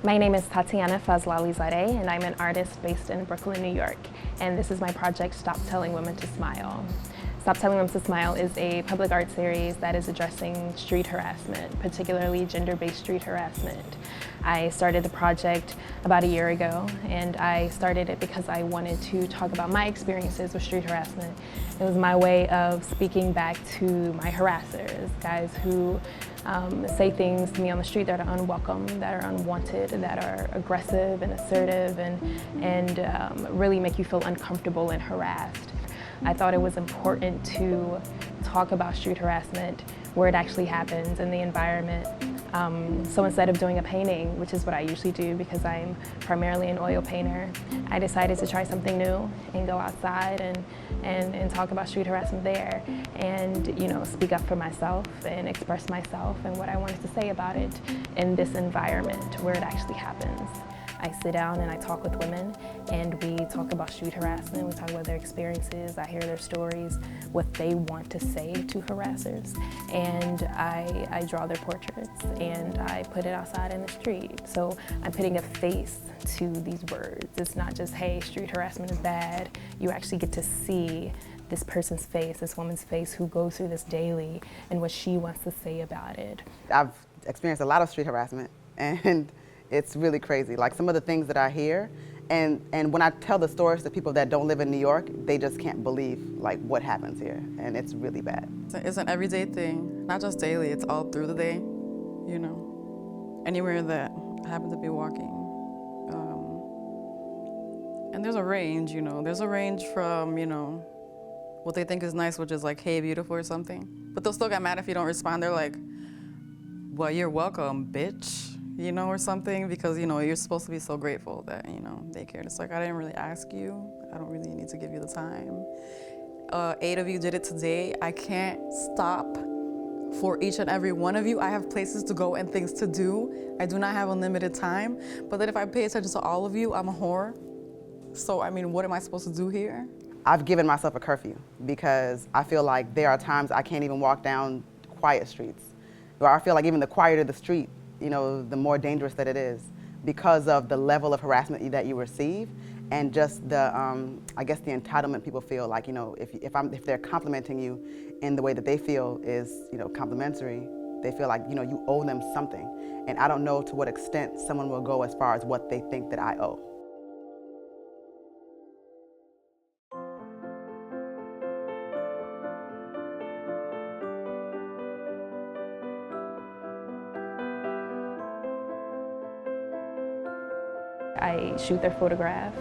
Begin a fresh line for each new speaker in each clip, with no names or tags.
My name is Tatyana Fazlalizadeh, and I'm an artist based in Brooklyn, New York. And this is my project, Stop Telling Women to Smile. Stop Telling Women to Smile is a public art series that is addressing street harassment, particularly gender-based street harassment. I started the project about a year ago, and I started it because I wanted to talk about my experiences with street harassment. It was my way of speaking back to my harassers, guys who say things to me on the street that are unwelcome, that are unwanted, that are aggressive and assertive and really make you feel uncomfortable and harassed. I thought it was important to talk about street harassment where it actually happens in the environment. So instead of doing a painting, which is what I usually do because I'm primarily an oil painter, I decided to try something new and go outside and talk about street harassment there and, you know, speak up for myself and express myself and what I wanted to say about it in this environment where it actually happens. I sit down and I talk with women and we talk about street harassment, we talk about their experiences, I hear their stories, what they want to say to harassers, and I draw their portraits and I put it outside in the street. So I'm putting a face to these words. It's not just, hey, street harassment is bad. You actually get to see this person's face, this woman's face who goes through this daily and what she wants to say about it.
I've experienced a lot of street harassment and it's really crazy. Like some of the things that I hear, and when I tell the stories to people that don't live in New York, they just can't believe like what happens here, and it's really bad.
It's an everyday thing, not just daily, it's all through the day, you know. Anywhere that I happen to be walking. And there's a range, you know. There's a range from, you know, what they think is nice, which is like, hey, beautiful or something. But they'll still get mad if you don't respond. They're like, well, you're welcome, bitch. You know, or something, because, you know, you're supposed to be so grateful that, you know, they cared. It's like, I didn't really ask you. I don't really need to give you the time. 8 of you did it today. I can't stop for each and every one of you. I have places to go and things to do. I do not have unlimited time. But then if I pay attention to all of you, I'm a whore. So, I mean, what am I supposed to do here?
I've given myself a curfew because I feel like there are times I can't even walk down quiet streets. Or I feel like even the quieter the street, you know, the more dangerous that it is because of the level of harassment that you receive and just the, I guess the entitlement people feel like, you know, if they're complimenting you in the way that they feel is, you know, complimentary, they feel like, you know, you owe them something. And I don't know to what extent someone will go as far as what they think that I owe.
I shoot their photograph,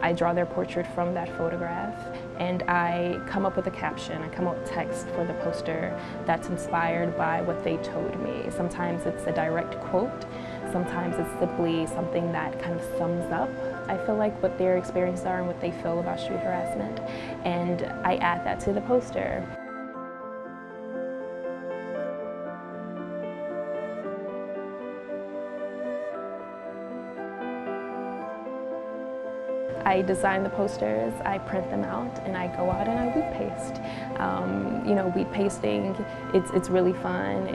I draw their portrait from that photograph, and I come up with a caption, I come up with text for the poster that's inspired by what they told me. Sometimes it's a direct quote, sometimes it's simply something that kind of sums up, I feel like, what their experiences are and what they feel about street harassment, and I add that to the poster. I design the posters, I print them out, and I go out and I wheat paste. You know, wheat pasting, it's really fun.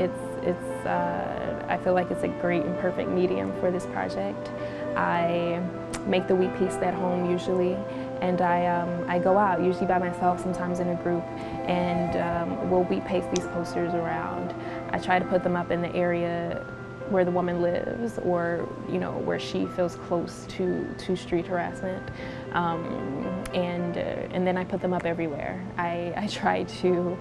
I feel like it's a great and perfect medium for this project. I make the wheat paste at home usually, and I go out, usually by myself, sometimes in a group, and we'll wheat paste these posters around. I try to put them up in the area where the woman lives, or, you know, where she feels close to street harassment, and then I put them up everywhere. I try to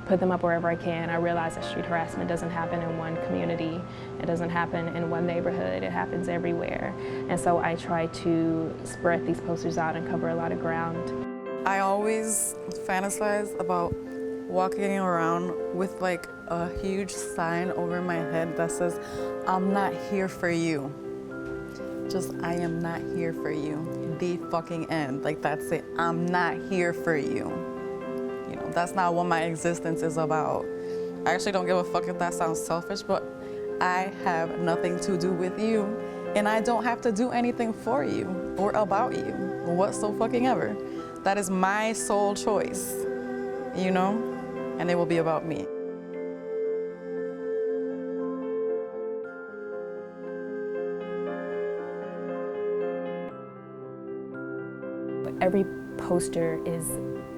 put them up wherever I can. I realize that street harassment doesn't happen in one community, it doesn't happen in one neighborhood, it happens everywhere, and so I try to spread these posters out and cover a lot of ground.
I always fantasize about walking around with like a huge sign over my head that says, I'm not here for you. Just, I am not here for you. The fucking end. Like, that's it. I'm not here for you. You know, that's not what my existence is about. I actually don't give a fuck if that sounds selfish, but I have nothing to do with you, and I don't have to do anything for you or about you whatsoever. That is my sole choice, you know, and it will be about me.
every poster is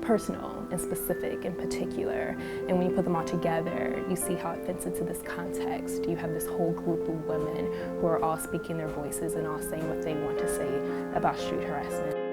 personal and specific and particular, and when you put them all together, you see how it fits into this context. You have this whole group of women who are all speaking their voices and all saying what they want to say about street harassment.